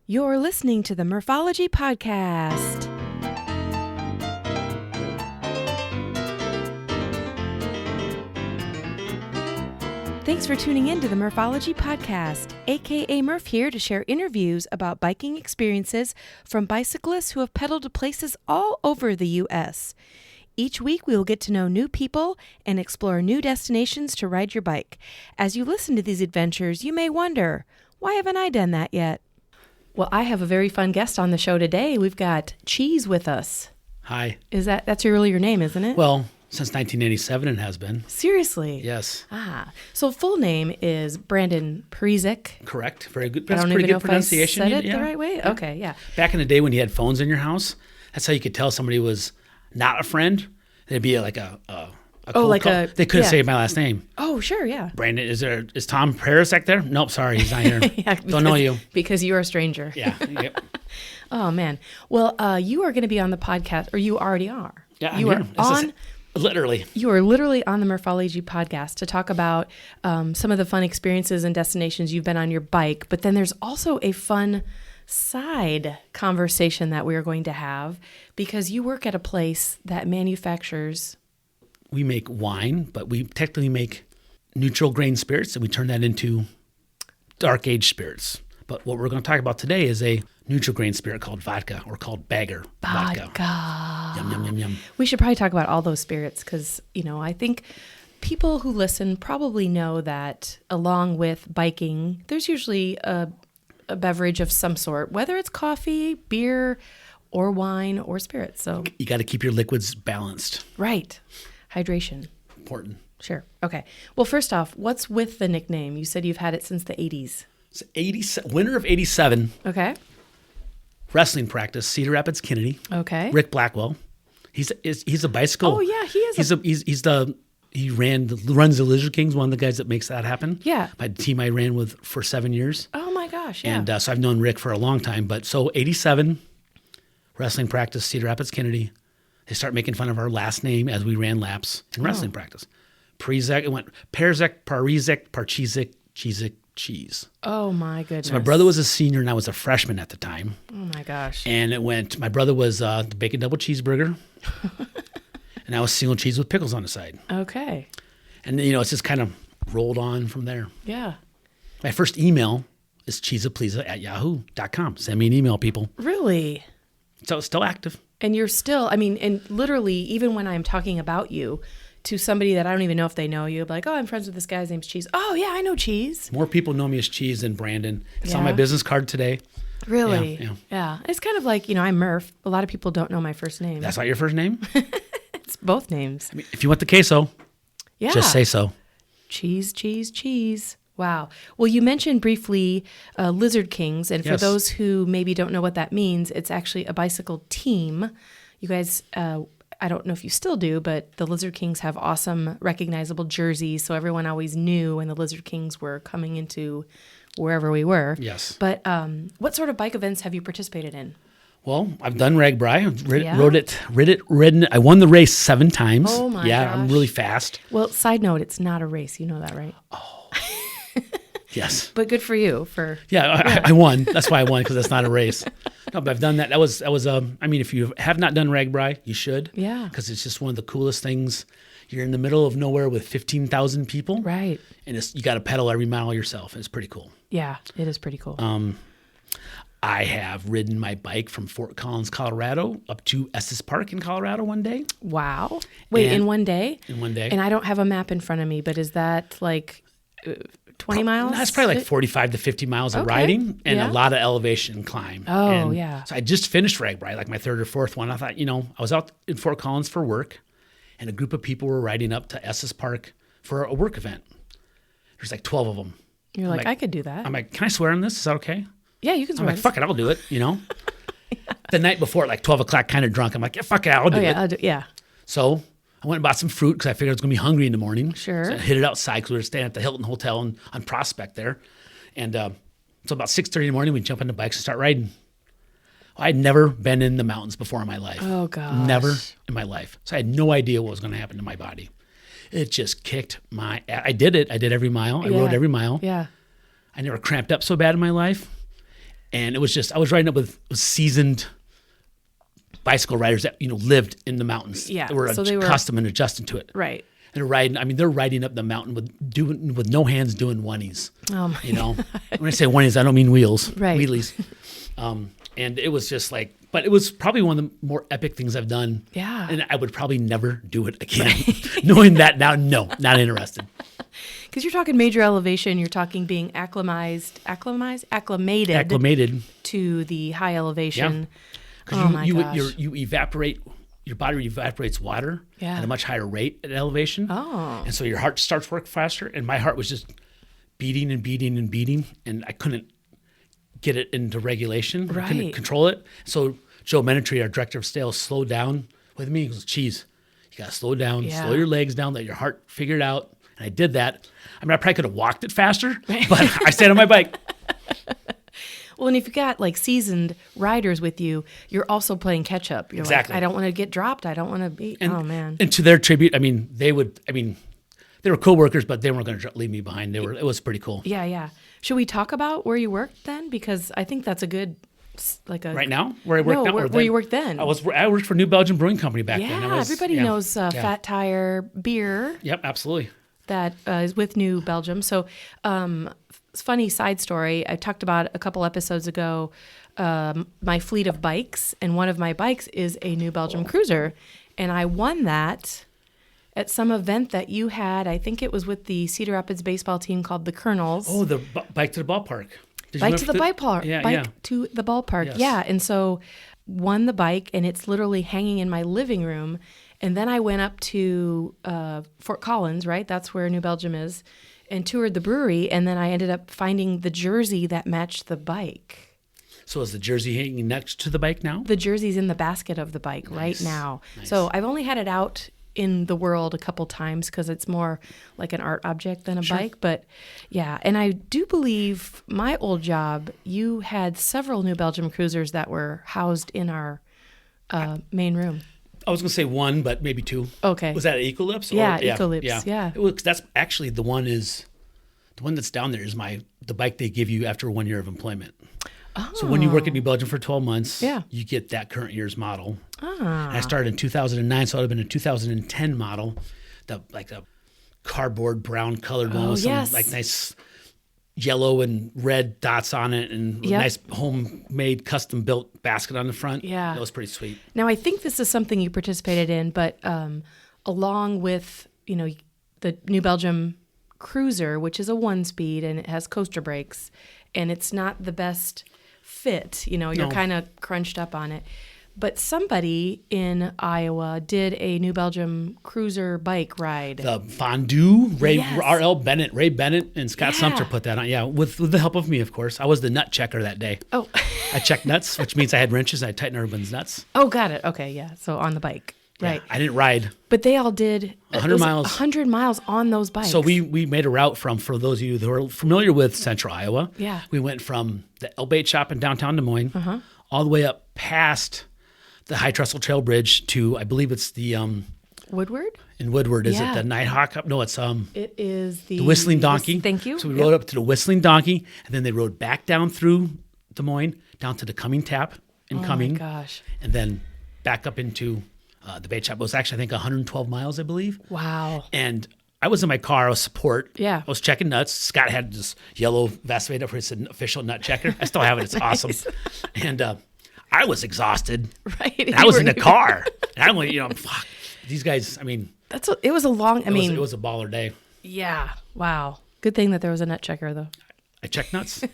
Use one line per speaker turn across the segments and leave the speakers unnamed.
You're listening to the MurphologyPodcast. Thanks for tuning in to the MurphologyPodcast. AKA Murph here to share interviews about biking experiences from bicyclists who have pedaled to places all over the U.S. Each week, we will get to know new people and explore new destinations to ride your bike. As you listen to these adventures, you may wonder, why haven't I done that yet? Well, I have a very fun guest on the show today. We've got Cheese with us.
Hi.
That's your name, isn't it?
Well, since 1987 it has been.
Seriously?
Yes.
So full name is Brandon Parizek.
Correct. Very good. That's
I don't
pretty
even
good
know
pronunciation.
if I said it the right way?
Yeah.
Okay, yeah.
Back in the day when you had phones in your house, that's how you could tell somebody was not a friend. They'd be like a cold call. They couldn't say my last name.
Oh, sure, yeah.
Brandon, is Tom Parizek there? Nope, sorry, he's not here. Don't know you.
Because you're a stranger.
Yeah. Yep.
Oh, man. Well, you are going to be on the podcast, or you already are.
Yeah,
you
I'm here. Literally.
You are literally on the Murphology podcast to talk about some of the fun experiences and destinations you've been on your bike. But then there's also a fun side conversation that we are going to have because you work at a place that manufactures.
We make wine, but we technically make neutral grain spirits, and we turn that into dark aged spirits. But what we're going to talk about today is a neutral grain spirit called vodka, or called bagger vodka. Yum, yum, yum, yum.
We should probably talk about all those spirits because, I think people who listen probably know that along with biking, there's usually a beverage of some sort, whether it's coffee, beer, or wine, or spirits. So
you got to keep your liquids balanced.
Right. Hydration.
Important.
Sure. Okay. Well, first off, what's with the nickname? You said you've had it since the 80s.
It's winter of 87.
Okay.
Wrestling practice, Cedar Rapids, Kennedy.
Okay.
Rick Blackwell. He's a bicycle.
Oh yeah, he is.
He runs the Lizard Kings, one of the guys that makes that happen.
Yeah.
My team I ran with for 7 years.
Oh my gosh. Yeah.
And so I've known Rick for a long time. But so 87, wrestling practice, Cedar Rapids, Kennedy. They start making fun of our last name as we ran laps in wrestling practice. Parizek, it went Parizek, Parchizek, Cheezik, Cheese.
Oh my goodness.
So my brother was a senior and I was a freshman at the time.
Oh my gosh.
And it went, my brother was the bacon double cheeseburger. And I was single cheese with pickles on the side.
Okay.
And it's just kind of rolled on from there.
Yeah.
My first email is cheesapleasa@yahoo.com. Send me an email, people.
Really?
So it's still active.
And you're still, and literally, even when I'm talking about you to somebody that I don't even know if they know you, like, oh, I'm friends with this guy, his name's Cheese. Oh, yeah, I know Cheese.
More people know me as Cheese than Brandon. It's on my business card today.
Really? Yeah. It's kind of like, I'm Murph. A lot of people don't know my first name.
That's not your first name?
It's both names.
If you want the queso, just say so.
Cheese, cheese, cheese. Wow. Well, you mentioned briefly Lizard Kings, and for those who maybe don't know what that means, it's actually a bicycle team. You guys, I don't know if you still do, but the Lizard Kings have awesome recognizable jerseys, so everyone always knew when the Lizard Kings were coming into wherever we were.
Yes.
But what sort of bike events have you participated in?
Well, I've done RagBri. Ridden. I won the race 7 times.
Oh my gosh.
Yeah, I'm really fast.
Well, side note, it's not a race. You know that, right?
Oh. Yes.
But good for you.
I won. That's why I won, because that's not a race. No, but I've done that. That was. If you have not done RagBri, you should.
Yeah.
Because it's just one of the coolest things. You're in the middle of nowhere with 15,000 people.
Right.
And you got to pedal every mile yourself. It's pretty cool.
Yeah, it is pretty cool.
I have ridden my bike from Fort Collins, Colorado, up to Estes Park in Colorado one day.
Wow. Wait, in one day?
In one day.
And I don't have a map in front of me, but is that like 20 miles?
That's probably like 45 to 50 miles of riding and a lot of elevation climb.
Oh, yeah.
So I just finished RagBri, like my 3rd or 4th one. I thought, I was out in Fort Collins for work, and a group of people were riding up to Estes Park for a work event. There's like 12 of them.
You're like, I could do that.
I'm like, can I swear on this? Is that okay?
Yeah, you can swear.
I'm like, fuck it, I'll do it, The night before, at like 12 o'clock, kind of drunk, I'm like, yeah, fuck it, I'll do it.
Yeah.
So I went and bought some fruit because I figured I was going to be hungry in the morning.
Sure.
So I hit it outside because we were staying at the Hilton Hotel on Prospect there. And so about 6:30 in the morning, we jump on the bikes and start riding. I'd never been in the mountains before in my life.
Oh, gosh.
Never in my life. So I had no idea what was going to happen to my body. It just kicked my ass. I did it. I did every mile. I rode every mile.
Yeah.
I never cramped up so bad in my life. And it was just, I was riding up with seasoned bicycle riders that, lived in the mountains.
Yeah.
That were
So they were
accustomed and adjusting to it.
right.
And they're riding up the mountain with no hands doing oneies.
Oh my
When I say oneies, I don't mean wheels,
Right.
wheelies. And it was just like, but it was probably one of the more epic things I've done.
Yeah.
And I would probably never do it again. Knowing that now, no, not interested.
Because you're talking major elevation, you're talking being acclimated to the high elevation. Oh my gosh.
You evaporate, your body evaporates water
Yeah.
at a much higher rate at elevation.
Oh.
And so your heart starts working faster. And my heart was just beating and beating and beating. And I couldn't get it into regulation. I couldn't
Right.
control it. So Joe Menetry, our director of sales, slowed down with me. He goes, "Cheese, you got to slow down,
Yeah.
slow your legs down, let your heart figure it out." And I did that. I mean, I probably could have walked it faster, but I stayed on my bike.
Well, and if you got like seasoned riders with you, you're also playing catch up. You're
Exactly.
like, I don't want to get dropped. I don't want to be. Oh man.
And to their tribute, they were coworkers, but they weren't going to leave me behind. It was pretty cool.
Yeah, yeah. Should we talk about where you worked then? Because I think that's a good, like a
Right now, where I work now,
where you worked then.
I worked for New Belgium Brewing Company back then.
Yeah, everybody knows Fat Tire beer
Yep, absolutely.
that is with New Belgium. So, funny side story. I talked about a couple episodes ago my fleet of bikes, and one of my bikes is a New Belgium Cruiser, and I won that at some event that you had. I think it was with the Cedar Rapids baseball team called the Colonels.
Oh, the bike to the ballpark. Did you
Bike
remember
to the ballpark.
Yeah,
bike
yeah.
to the ballpark.
Yes.
Yeah. And so won the bike, and it's literally hanging in my living room. And then I went up to Fort Collins, right? That's where New Belgium is, and toured the brewery. And then I ended up finding the jersey that matched the bike.
So is the jersey hanging next to the bike now?
The jersey's in the basket of the bike right now.
Nice.
So I've only had it out in the world a couple times because it's more like an art object than a bike. But yeah, and I do believe my old job, you had several New Belgium Cruisers that were housed in our main room.
I was going to say one, but maybe two.
Okay.
Was that Ecolipse?
Yeah, Ecolipse, yeah.
That's actually the one that's down there is the bike they give you after 1 year of employment.
Oh.
So when you work at New Belgium for 12 months,
Yeah.
you get that current year's model.
Ah.
I started in 2009, so it would have been a 2010 model, like a cardboard brown colored one with some
yes.
like nice yellow and red dots on it, and a
Yep.
nice homemade custom built basket on the front.
Yeah.
That was pretty sweet.
Now, I think this is something you participated in, but along with, the New Belgium Cruiser, which is a 1-speed and it has coaster brakes, and it's not the best fit, you're
No.
kind of crunched up on it. But somebody in Iowa did a New Belgium Cruiser bike ride.
The fondue,
Yes.
Ray Bennett and Scott
Yeah.
Sumter put that on. Yeah, with the help of me, of course. I was the nut checker that day.
Oh,
I checked nuts, which means I had wrenches. I tightened everyone's nuts.
oh, got it. Okay, yeah. So on the bike, right?
Yeah, I didn't ride.
But they all did
100 miles.
100 miles on those bikes.
So we made a route for those of you who are familiar with Central Iowa.
Yeah.
We went from the L-Bait shop in downtown Des Moines all the way up past the High Trestle Trail Bridge to, I believe it's the
Woodward.
in Woodward. Is
Yeah.
it the Nighthawk? No, it's
It is the
Whistling Donkey.
Thank you.
So we
Yep.
rode up to the Whistling Donkey, and then they rode back down through Des Moines, down to the Cumming Tap in Cumming,
Oh my gosh!
and then back up into the bait shop. It was actually, I think, 112 miles, I believe.
Wow.
And I was in my car. I was support.
Yeah.
I was checking nuts. Scott had this yellow vest made up for his official nut checker. I still have it. It's awesome. And I was exhausted.
Right.
And I was in the car. And I'm like, fuck. These guys,
It was a long.
it was a baller day.
Yeah. Wow. Good thing that there was a nut checker though.
I checked nuts.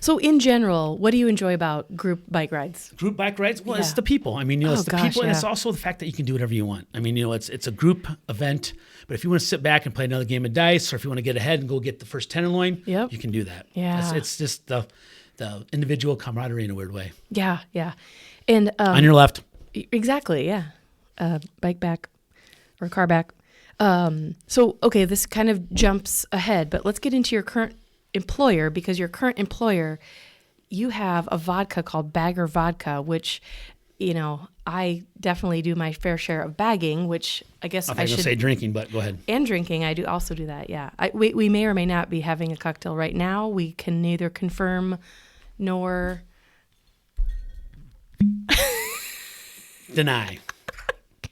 So in general, what do you enjoy about group bike rides?
Group bike rides? Well, it's
Yeah.
the people. It's the
gosh,
people, and it's
yeah.
also the fact that you can do whatever you want. It's a group event, but if you want to sit back and play another game of dice, or if you want to get ahead and go get the first tenderloin,
Yep.
you can do that.
Yeah.
It's just the individual camaraderie in a weird way.
Yeah. Yeah. And
On your left.
exactly. Yeah. Bike back or car back. So okay, this kind of jumps ahead, but let's get into your current employer, because your current employer, you have a vodka called Bagger Vodka, which, I definitely do my fair share of bagging, which I guess
I'm
I
going to
should.
say drinking, but go ahead.
And drinking, I do also do that. Yeah, we may or may not be having a cocktail right now. We can neither confirm nor
deny.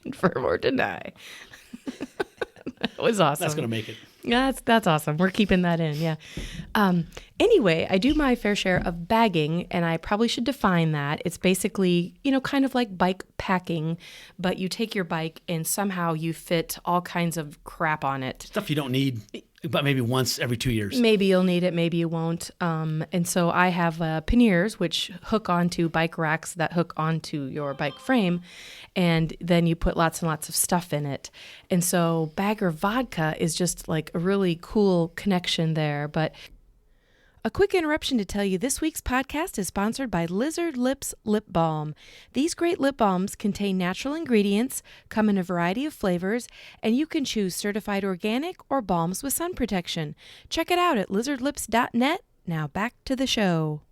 Confirm or deny. That was awesome.
That's going to make it.
That's awesome. We're keeping that in, yeah. Anyway, I do my fair share of bagging, and I probably should define that. It's basically, kind of like bike packing, but you take your bike and somehow you fit all kinds of crap on it.
Stuff you don't need, but maybe once every 2 years.
Maybe you'll need it, maybe you won't. And so I have panniers, which hook onto bike racks that hook onto your bike frame, and then you put lots and lots of stuff in it. And so Bagger Vodka is just like a really cool connection there. But a quick interruption to tell you this week's podcast is sponsored by Lizard Lips Lip Balm. These great lip balms contain natural ingredients, come in a variety of flavors, and you can choose certified organic or balms with sun protection. Check it out at lizardlips.net. Now back to the show.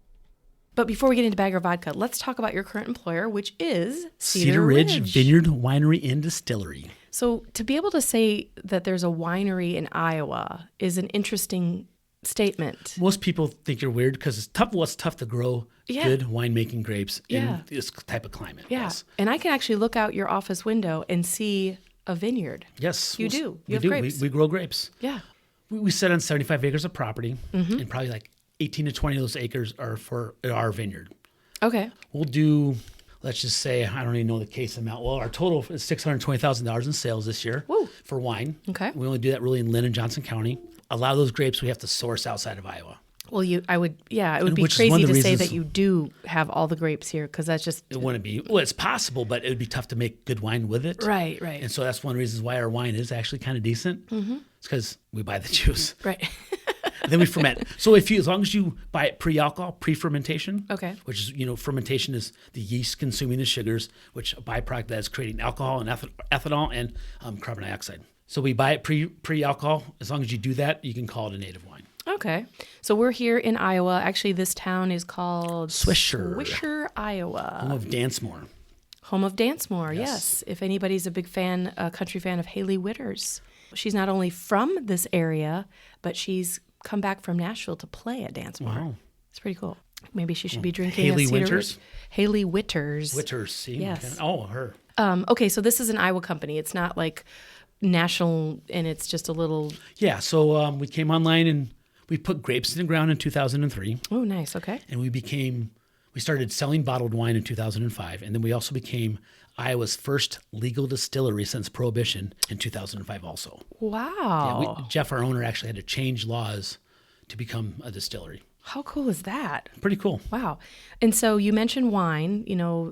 But before we get into Bagger Vodka, let's talk about your current employer, which is
Cedar Ridge Vineyard, Winery, and Distillery.
So to be able to say that there's a winery in Iowa is an interesting statement.
Most people think you're weird because it's tough. Well, it's tough to grow good winemaking grapes in this type of climate.
Yeah. Yes. And I can actually look out your office window and see a vineyard.
Yes.
You do. You have grapes.
We grow grapes.
Yeah.
We sit on 75 acres of property, and probably like 18 to 20 of those acres are for our vineyard.
Okay.
We'll do, let's just say, I don't even know the case amount. Well, our total is $620,000 in sales this year for wine.
Okay.
We only do that really in Lynn and Johnson County. A lot of those grapes we have to source outside of Iowa.
Well, it would be crazy to say that you do have all the grapes here because that's just...
It wouldn't be. Well, it's possible, but it would be tough to make good wine with it.
Right.
And so that's one of the reasons why our wine is actually kind of decent. Mm-hmm. It's because we buy the juice.
Right.
And then we ferment. So as long as you buy it pre-alcohol, pre-fermentation, which is, fermentation is the yeast consuming the sugars, which a byproduct that is creating alcohol and ethanol and carbon dioxide. So we buy it pre-alcohol. As long as you do that, you can call it a native wine.
Okay. So we're here in Iowa. Actually, this town is called
Swisher,
Iowa.
Home of Dancemore.
Home of Dancemore, yes. If anybody's a big fan, a country fan of Haley Witters. She's not only from this area, but she's come back from Nashville to play at Dancemore.
Wow.
It's pretty cool. Maybe she should be drinking
Haley
a Cedar
Winters?
Haley Witters.
Witters, see?
Yes.
Okay. Oh, her.
Okay, so this is an Iowa company. It's not like national, and it's just a little...
Yeah, so we came online and we put grapes in the ground in 2003.
Oh, nice, okay.
And we started selling bottled wine in 2005, and then we also became Iowa's first legal distillery since Prohibition in 2005 also.
Wow.
Yeah, Jeff, our owner, actually had to change laws to become a distillery.
How cool is that?
Pretty cool.
Wow. And so you mentioned wine,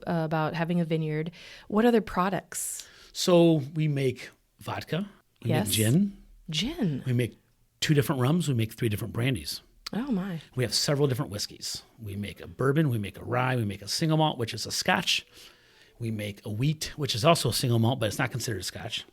about having a vineyard. What other products?
So we make vodka. We make gin.
Gin.
We make 2 different rums. We make 3 different brandies.
Oh, my.
We have several different whiskeys. We make a bourbon. We make a rye. We make a single malt, which is a scotch. We make a wheat, which is also a single malt, but it's not considered a scotch.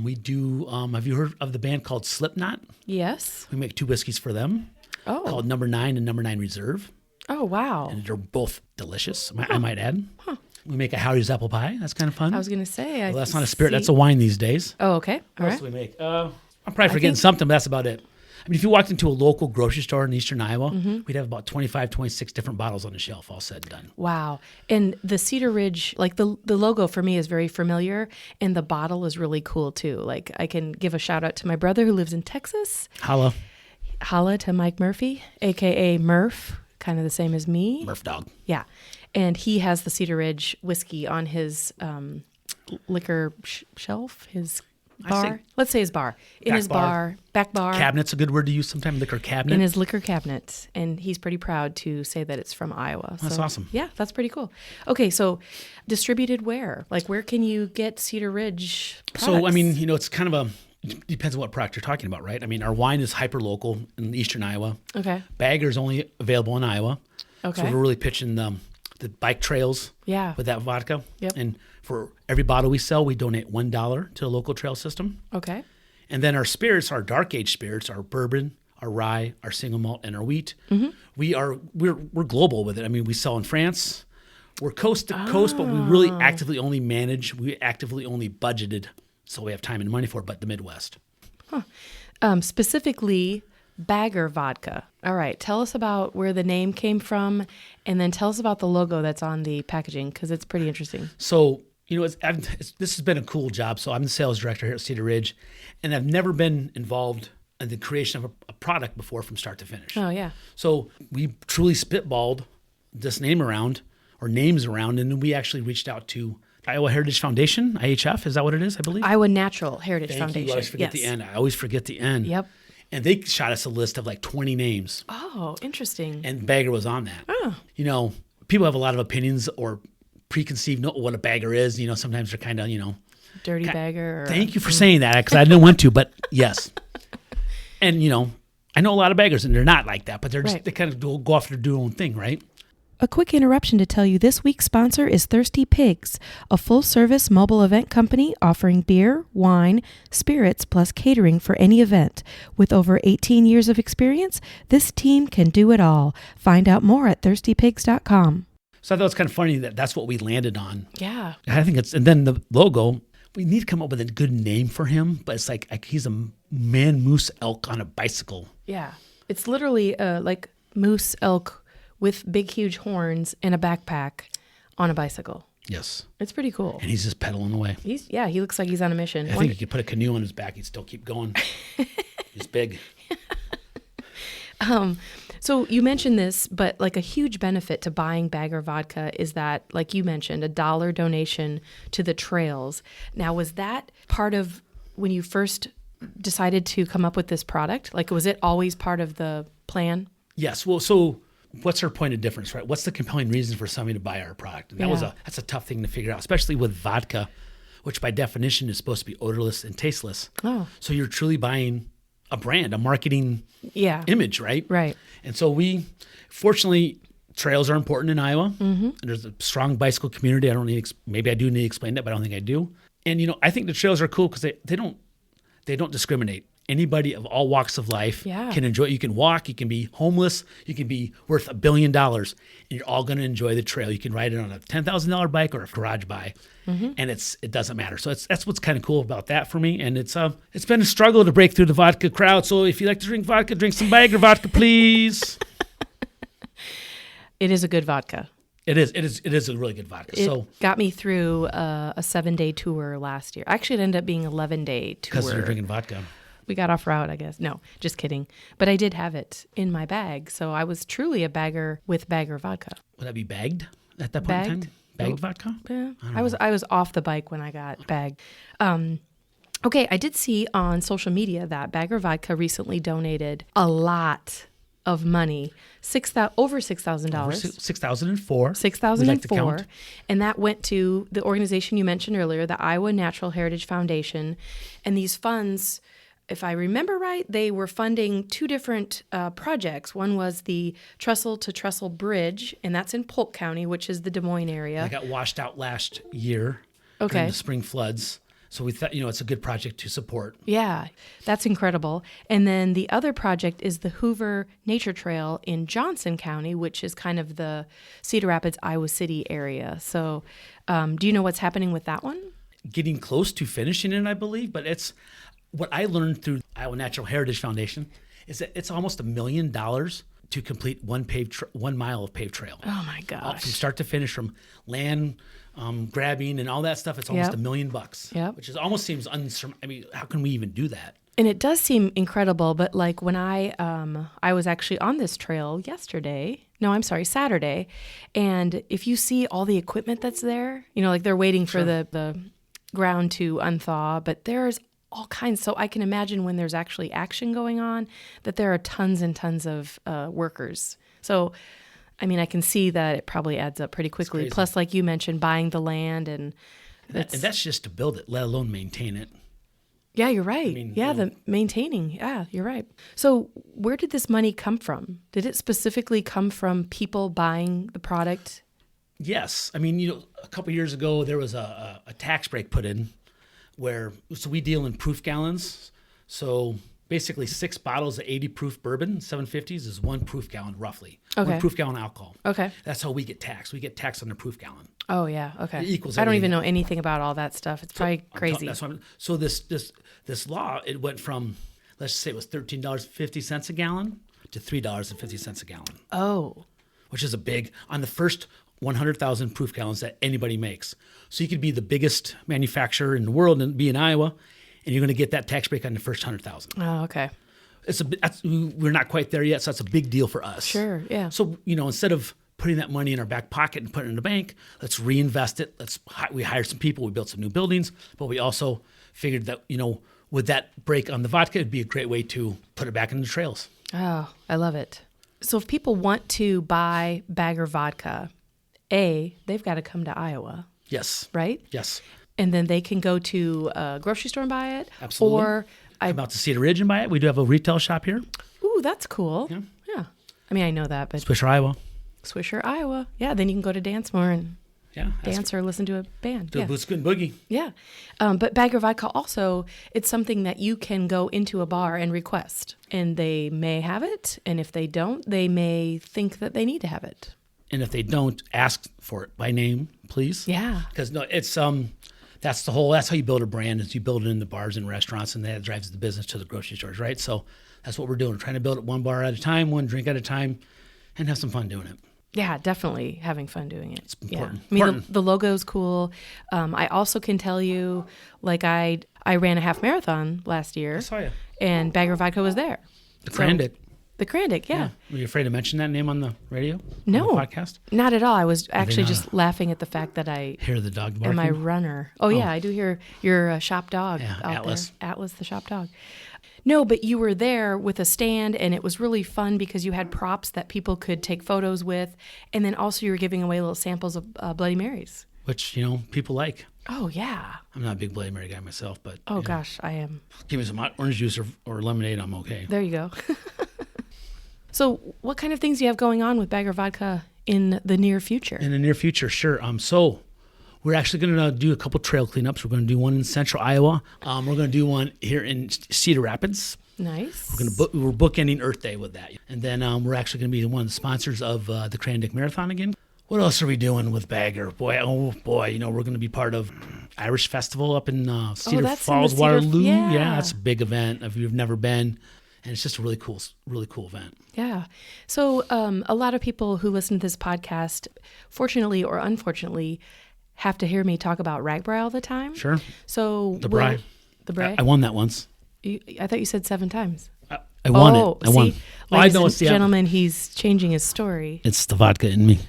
We do, have you heard of the band called Slipknot?
Yes.
We make 2 whiskeys for them called Number 9 and Number 9 Reserve.
Oh, wow.
And they're both delicious, I might add. Huh. We make a Howdy's apple pie. That's kind of fun.
I was going to say.
Well, that's not a spirit. That's a wine these days.
Oh, okay. All
what else do we make? I'm probably forgetting something, but that's about it. I mean, if you walked into a local grocery store in eastern Iowa, we'd have about 25, 26 different bottles on the shelf, all said and done.
Wow. And the Cedar Ridge, like the logo for me is very familiar, and the bottle is really cool too. Like I can give a shout out to my brother who lives in Texas.
Holla
to Mike Murphy, a.k.a. Murph, kind of the same as me.
Murph dog.
Yeah. And he has the Cedar Ridge whiskey on his liquor shelf, his bar. Let's say his bar. In his back bar.
Cabinet's a good word to use sometimes, liquor cabinet.
In his liquor cabinet. And he's pretty proud to say that it's from Iowa.
That's awesome.
Yeah, that's pretty cool. Okay, so distributed where? Like where can you get Cedar Ridge products?
So, I mean, it's kind of it depends on what product you're talking about, right? I mean, our wine is hyper-local in eastern Iowa.
Okay.
Bagger's only available in Iowa.
Okay.
So we're really pitching the bike trails with that vodka.
Yep.
And for every bottle we sell, we donate $1 to the local trail system.
Okay.
And then our spirits, our dark aged spirits, our bourbon, our rye, our single malt, and our wheat, we're global with it. I mean, we sell in France. We're coast to coast, but we really actively only budgeted, so we have time and money for it, but the Midwest.
Specifically Bagger Vodka. All right. Tell us about where the name came from, and then tell us about the logo that's on the packaging, because it's pretty interesting.
So, this has been a cool job. So I'm the sales director here at Cedar Ridge, and I've never been involved in the creation of a product before from start to finish.
Oh, yeah.
So we truly spitballed this names around, and then we actually reached out to Iowa Heritage Foundation, IHF. Is that what it is, I believe?
Iowa Natural Heritage Foundation.
You always forget the end. I always forget the end.
Yep.
And they shot us a list of like 20 names.
Oh, interesting.
And Bagger was on that.
Oh.
People have a lot of opinions or preconceived what a bagger is. Sometimes they're kind of,
Dirty bagger.
Thank you for saying that, because I didn't want to, but yes. And, I know a lot of baggers, and they're not like that, but they're just,
Right.
they kind of go off and do their own thing, right?
A quick interruption to tell you this week's sponsor is Thirsty Pigs, a full-service mobile event company offering beer, wine, spirits, plus catering for any event. With over 18 years of experience, this team can do it all. Find out more at thirstypigs.com.
So I thought it was kind of funny that that's what we landed on.
Yeah.
I think and then the logo, we need to come up with a good name for him, but it's like he's a man moose elk on a bicycle.
Yeah. It's literally like moose elk with big, huge horns and a backpack on a bicycle.
Yes.
It's pretty cool.
And he's just pedaling away.
He looks like he's on a mission.
I think you could put a canoe on his back, he'd still keep going. He's big.
So you mentioned this, but like a huge benefit to buying Bagger Vodka is that, like you mentioned, $1 donation to the trails. Now, was that part of when you first decided to come up with this product? Like, was it always part of the plan?
Yes. Well, so what's our point of difference, right? What's the compelling reason for somebody to buy our product? And that's a tough thing to figure out, especially with vodka, which by definition is supposed to be odorless and tasteless. Oh. So you're truly buying a brand, a marketing image, right?
Right.
And so fortunately, trails are important in Iowa. Mm-hmm. There's a strong bicycle community. Maybe I do need to explain that, but I don't think I do. And, I think the trails are cool because they don't discriminate. Anybody of all walks of life can enjoy it. You can walk, you can be homeless, you can be worth $1 billion, and you're all going to enjoy the trail. You can ride it on a $10,000 bike or a garage buy, and it doesn't matter. So that's what's kind of cool about that for me. And it's been a struggle to break through the vodka crowd. So if you like to drink vodka, drink some Bagger vodka, please.
It is a good vodka.
It is a really good vodka.
It got me through a 7-day tour last year. Actually, it ended up being 11-day tour.
Because you're drinking vodka.
We got off route, I guess. No, just kidding. But I did have it in my bag, so I was truly a bagger with Bagger vodka.
Would that be bagged at that point in time? Bagged vodka?
Yeah. I was off the bike when I got bagged. Okay, I did see on social media that Bagger Vodka recently donated a lot of money, over $6,000.
6,004.
6,004. And that went to the organization you mentioned earlier, the Iowa Natural Heritage Foundation. And these funds, if I remember right, they were funding two different projects. One was the Trestle to Trestle Bridge, and that's in Polk County, which is the Des Moines area.
I got washed out last year during the spring floods. So we thought, it's a good project to support.
Yeah, that's incredible. And then the other project is the Hoover Nature Trail in Johnson County, which is kind of the Cedar Rapids, Iowa City area. So do you know what's happening with that one?
Getting close to finishing it, I believe. But it's what I learned through Iowa Natural Heritage Foundation is that it's almost $1 million to complete 1 mile of paved trail.
Oh, my gosh.
From start to finish, from land grabbing and all that stuff, it's almost $1 million, which is almost seems how can we even do that?
And it does seem incredible, but like when I was actually on this trail Saturday, and if you see all the equipment that's there, like they're waiting for the ground to unthaw, but there's all kinds. So I can imagine when there's actually action going on that there are tons and tons of workers. So I can see that it probably adds up pretty quickly. Plus, like you mentioned, buying the land and
that's just to build it, let alone maintain it.
Yeah, you're right. The maintaining. Yeah, you're right. So where did this money come from? Did it specifically come from people buying the product?
Yes. A couple of years ago, there was a tax break put in so we deal in proof gallons. So basically 6 bottles of 80 proof bourbon, 750s, is 1 proof gallon roughly.
Okay.
1 proof gallon alcohol.
Okay.
That's how we get taxed. We get taxed on the proof gallon.
Oh, yeah. Okay.
It equals
I don't even know anything about all that stuff. It's probably crazy.
So this law, it went from, let's say it was $13.50 a gallon to $3.50 a gallon.
Oh.
Which is a big, on the first 100,000 proof gallons that anybody makes. So you could be the biggest manufacturer in the world and be in Iowa, and you're going to get that tax break on the first 100,000.
Oh, okay.
We're not quite there yet, so that's a big deal for us.
Sure, yeah.
So, instead of putting that money in our back pocket and putting it in the bank, let's reinvest it. We hire some people, we built some new buildings, but we also figured that, with that break on the vodka, it'd be a great way to put it back into the trails.
Oh, I love it. So if people want to buy Bagger vodka, they've got to come to Iowa.
Yes.
Right?
Yes.
And then they can go to a grocery store and buy it.
Absolutely.
Or
come out to Cedar Ridge and buy it. We do have a retail shop here.
Ooh, that's cool. Yeah. I mean, I know that, but
Swisher, Iowa.
Swisher, Iowa. Yeah, then you can go to Dancemore and dance or listen to a band.
Do a Boots Good Boogie.
Yeah. But Bagger Vodka also, it's something that you can go into a bar and request. And they may have it. And if they don't, they may think that they need to have it.
And if they don't, ask for it by name, please.
Yeah.
Because it's that's how you build a brand, is you build it in the bars and restaurants, and that drives the business to the grocery stores, right? So that's what we're doing. We're trying to build it one bar at a time, one drink at a time, and have some fun doing it.
Yeah, definitely having fun doing it.
It's important.
Yeah. I mean, the logo's cool. I also can tell you, like I ran a half marathon last year.
I saw you.
And Bagger Vodka was there.
The Krandic.
The Krandic, yeah.
Were you afraid to mention that name on the radio?
No.
On the podcast?
Not at all. I was actually just laughing at the fact that I
hear the dog barking.
am a runner. Oh, yeah, I do hear your shop dog out
Atlas.
there. Atlas, the shop dog. No, but you were there with a stand, and it was really fun because you had props that people could take photos with, and then also you were giving away little samples of Bloody Marys.
Which, people like.
Oh, yeah.
I'm not a big Bloody Mary guy myself, but...
Oh, gosh, I am.
Give me some hot orange juice or lemonade, I'm okay.
There you go. So what kind of things do you have going on with Bagger Vodka in the near future?
In the near future, sure. So we're actually going to do a couple trail cleanups. We're going to do one in central Iowa. We're going to do one here in Cedar Rapids.
Nice.
We're bookending Earth Day with that. And then we're actually going to be one of the sponsors of the Krandic Marathon again. What else are we doing with Bagger? Boy, we're going to be part of Irish Festival up in Cedar Falls, Waterloo. Yeah, that's a big event if you've never been. And it's just a really cool event.
Yeah. So a lot of people who listen to this podcast, fortunately or unfortunately, have to hear me talk about Ragbri all the time.
Sure.
So
the Bri.
I
won that once.
I thought you said 7 times.
I won it. I won.
Ladies and gentlemen, he's changing his story.
It's the vodka in me.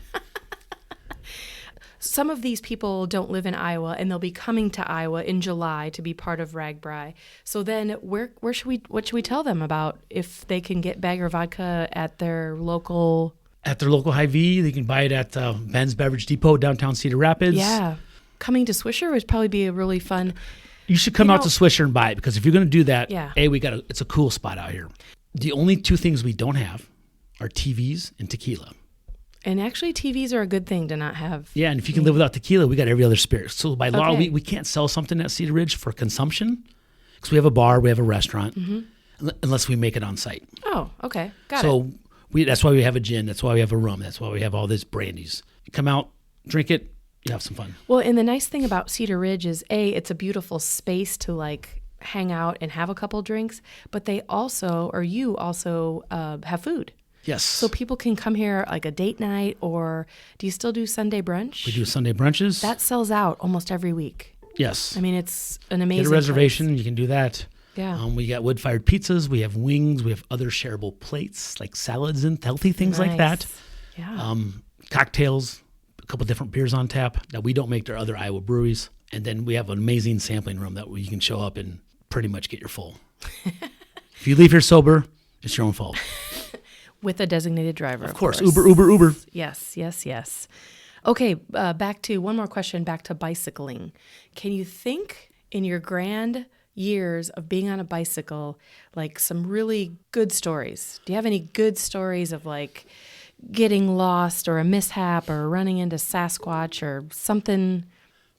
Some of these people don't live in Iowa, and they'll be coming to Iowa in July to be part of Ragbri. So then, what should we tell them about if they can get Bagger Vodka at their local? At their local Hy-Vee, they can buy it at Ben's Beverage Depot downtown Cedar Rapids. Yeah, coming to Swisher would probably be a really fun.
You should come out to Swisher and buy it, because if you're going to do that, it's a cool spot out here. The only two things we don't have are TVs and tequila.
And actually, TVs are a good thing to not have.
Yeah, and if you can live without tequila, we got every other spirit. So by law, we can't sell something at Cedar Ridge for consumption, because we have a bar, we have a restaurant, unless we make it on site.
Oh, okay. Got it.
So that's why we have a gin. That's why we have a rum. That's why we have all these brandies. You come out, drink it, you have some fun.
Well, and the nice thing about Cedar Ridge is, it's a beautiful space to hang out and have a couple drinks, but you also have food.
Yes.
So people can come here like a date night, or do you still do Sunday brunch?
We do Sunday brunches.
That sells out almost every week.
Yes.
I mean, it's an amazing
Get a reservation,
place.
You can do that.
Yeah.
We got wood-fired pizzas. We have wings. We have other shareable plates, like salads and healthy things like that.
Yeah.
Cocktails, a couple different beers on tap that we don't make to other Iowa breweries. And then we have an amazing sampling room that you can show up and pretty much get your full. If you leave here sober, it's your own fault.
With a designated driver, of course.
Uber.
Yes. Okay, back to one more question, back to bicycling. Can you think in your grand years of being on a bicycle, some really good stories? Do you have any good stories of getting lost or a mishap or running into Sasquatch or something?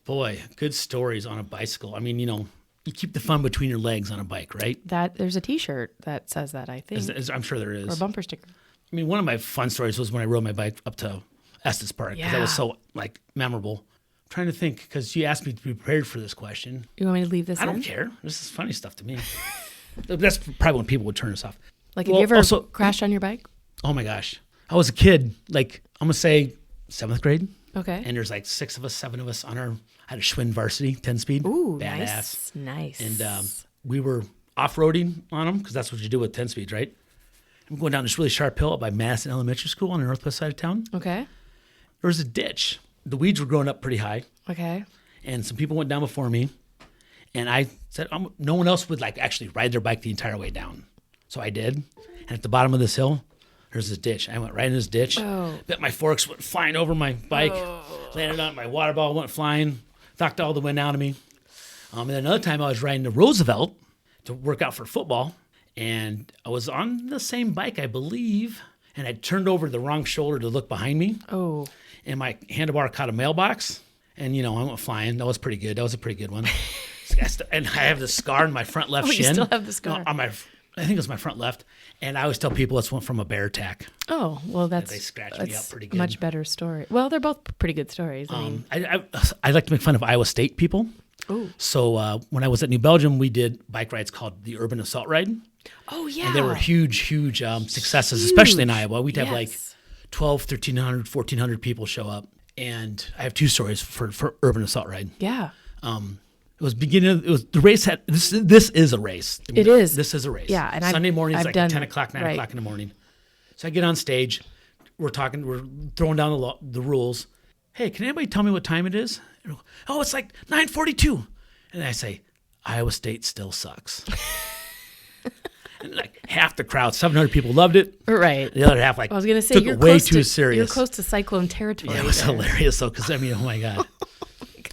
Boy, good stories on a bicycle. I mean, you keep the fun between your legs on a bike, right?
There's a T-shirt that says that, I think.
I'm sure there is.
Or a bumper sticker.
I mean, one of my fun stories was when I rode my bike up to Estes Park, because that was so memorable. I'm trying to think, because you asked me to be prepared for this question.
You want me to leave this in?
I don't care. This is funny stuff to me. That's probably when people would turn us off.
Like, have you ever
also,
crashed on your bike?
Oh my gosh. I was a kid, like, I'm going to say 7th grade.
Okay.
And there's like 7 of us on I had a Schwinn Varsity 10-speed.
Ooh,
badass.
Nice.
And we were off-roading on them because that's what you do with 10-speeds, right? I'm going down this really sharp hill up by Madison Elementary School on the northwest side of town.
Okay.
There was a ditch. The weeds were growing up pretty high.
Okay.
And some people went down before me. And I said, no one else would like actually ride their bike the entire way down. So I did. And at the bottom of this hill, there's this ditch. I went right in this ditch.
Oh.
Bet my forks went flying over my bike. Landed on my water bottle, went flying. Knocked all the wind out of me. And then another time I was riding the Roosevelt to work out for football. And I was on the same bike, I believe. And I turned over the wrong shoulder to look behind me.
Oh.
And my handlebar caught a mailbox. And, I went flying. That was pretty good. That was a pretty good one. And I have this scar in my front left shin.
You still have the scar?
No, I think it was my front left. And I always tell people it's one from a bear attack.
Oh, well, they
scratched me up pretty good.
A much better story. Well, they're both pretty good stories.
I like to make fun of Iowa State people.
Ooh.
So when I was at New Belgium, we did bike rides called the Urban Assault Ride.
Oh, yeah.
And they were huge successes, especially in Iowa. We'd have like 1,200, 1,300, 1,400 people show up. And I have 2 stories for Urban Assault Ride.
Yeah.
It was the race this is a race.
It is.
This is a race.
Yeah. And
Sunday mornings,
I've
like
done
10 o'clock, 9
right.
o'clock in the morning. So I get on stage. We're throwing down the rules. Hey, can anybody tell me what time it is? Oh, it's like 9:42. And I say, Iowa State still sucks. And like half the crowd, 700 people loved it.
Right.
The other half,
I was going to say,
took it way too serious.
You're close to cyclone territory.
Yeah, it was hilarious though, because oh my God.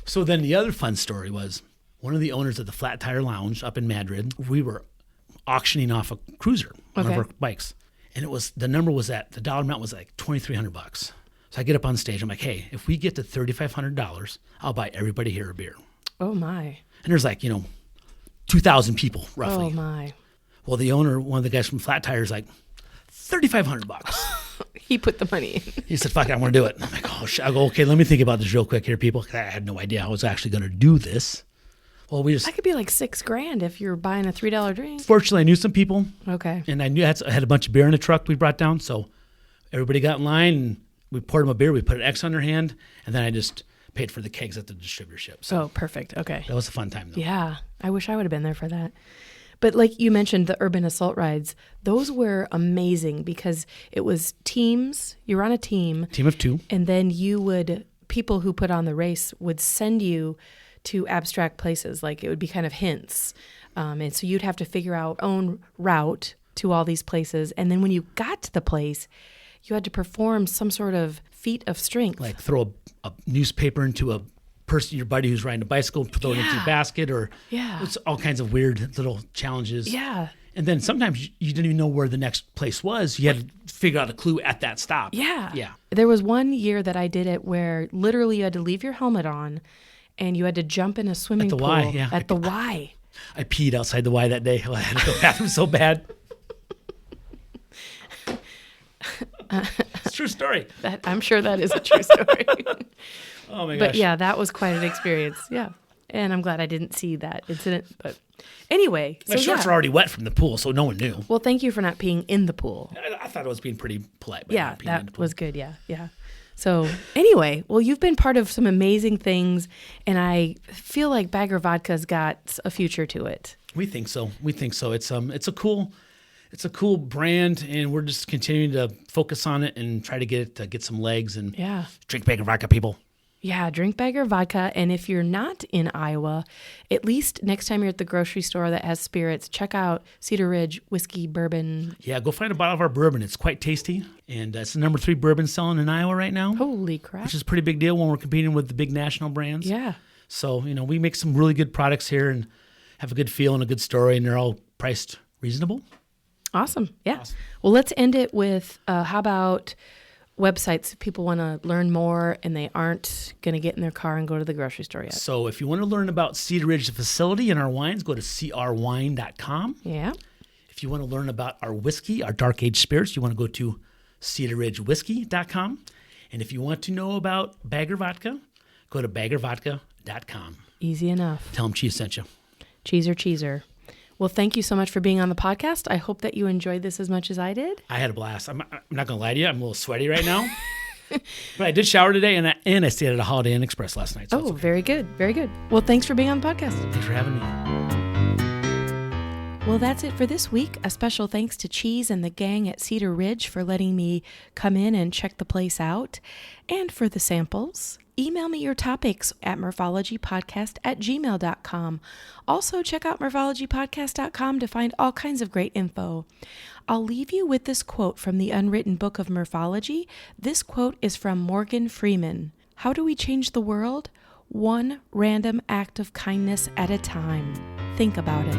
So then the other fun story was one of the owners of the Flat Tire Lounge up in Madrid. We were auctioning off a cruiser, one of our bikes, and the dollar amount was like $2,300. So I get up on stage. I'm like, hey, if we get to $3,500, I'll buy everybody here a beer.
Oh my!
And there's like 2,000 people roughly.
Oh my!
Well, the owner, one of the guys from Flat Tire, is like $3,500.
He put the money in.
He said, fuck it, I want to do it. And I'm like, oh, shit. I go, okay, let me think about this real quick here, people. I had no idea I was actually going to do this. Well,
that could be like $6,000 if you're buying a $3 drink.
Fortunately, I knew some people.
Okay.
And I had a bunch of beer in the truck we brought down. So everybody got in line and we poured them a beer. We put an X on their hand. And then I just paid for the kegs at the distributorship. So
perfect. Okay.
That was a fun time, though.
Yeah. I wish I would have been there for that. But like you mentioned, the urban assault rides, those were amazing because it was teams. You were on a team.
Team of 2.
And then people who put on the race would send you to abstract places. Like it would be kind of hints. And so you'd have to figure out your own route to all these places. And then when you got to the place, you had to perform some sort of feat of strength.
Like throw a newspaper into a person, your buddy who's riding a bicycle, throw it into a basket, or it's all kinds of weird little challenges.
Yeah.
And then sometimes you didn't even know where the next place was. You had to figure out a clue at that stop.
Yeah.
Yeah.
There was one year that I did it where literally you had to leave your helmet on and you had to jump in a swimming pool.
At the Y, yeah.
At the Y.
I peed outside the Y that day. I had to go to the bathroom so bad. It's a true story.
I'm sure that is a true story.
Oh my gosh.
But yeah, that was quite an experience. Yeah. And I'm glad I didn't see that incident. But anyway.
My shorts were already wet from the pool, so no one knew.
Well, thank you for not peeing in the pool.
I thought I was being pretty polite.
Yeah, that was good. Yeah, yeah. So anyway, well, you've been part of some amazing things, and I feel like Bagger Vodka's got a future to it.
We think so. It's a cool brand, and we're just continuing to focus on it and try to get some legs and drink Bagger Vodka, people.
Yeah, drink Bagger Vodka. And if you're not in Iowa, at least next time you're at the grocery store that has spirits, check out Cedar Ridge Whiskey Bourbon.
Yeah, go find a bottle of our bourbon. It's quite tasty. And it's the number 3 bourbon selling in Iowa right now.
Holy crap.
Which is a pretty big deal when we're competing with the big national brands.
Yeah.
So, we make some really good products here and have a good feel and a good story, and they're all priced reasonable.
Awesome. Yeah. Awesome. Well, let's end it with how about websites if people want to learn more and they aren't going to get in their car and go to the grocery store yet.
So if you want to learn about Cedar Ridge, the facility, and our wines, go to crwine.com.
Yeah.
If you want to learn about our whiskey, our dark aged spirits, you want to go to cedarridgewhiskey.com. And if you want to know about Bagger Vodka, go to baggervodka.com.
Easy enough.
Tell them Cheese sent you.
Cheeser. Well, thank you so much for being on the podcast. I hope that you enjoyed this as much as I did.
I had a blast. I'm not going to lie to you. I'm a little sweaty right now. But I did shower today, and I stayed at a Holiday Inn Express last night. So
okay. Very good. Very good. Well, thanks for being on the podcast.
Thanks for having me.
Well, that's it for this week. A special thanks to Cheese and the gang at Cedar Ridge for letting me come in and check the place out. And for the samples, email me your topics at MurphologyPodcast@gmail.com. Also, check out MurphologyPodcast.com to find all kinds of great info. I'll leave you with this quote from the Unwritten Book of Murphology. This quote is from Morgan Freeman. How do we change the world? One random act of kindness at a time. Think about it.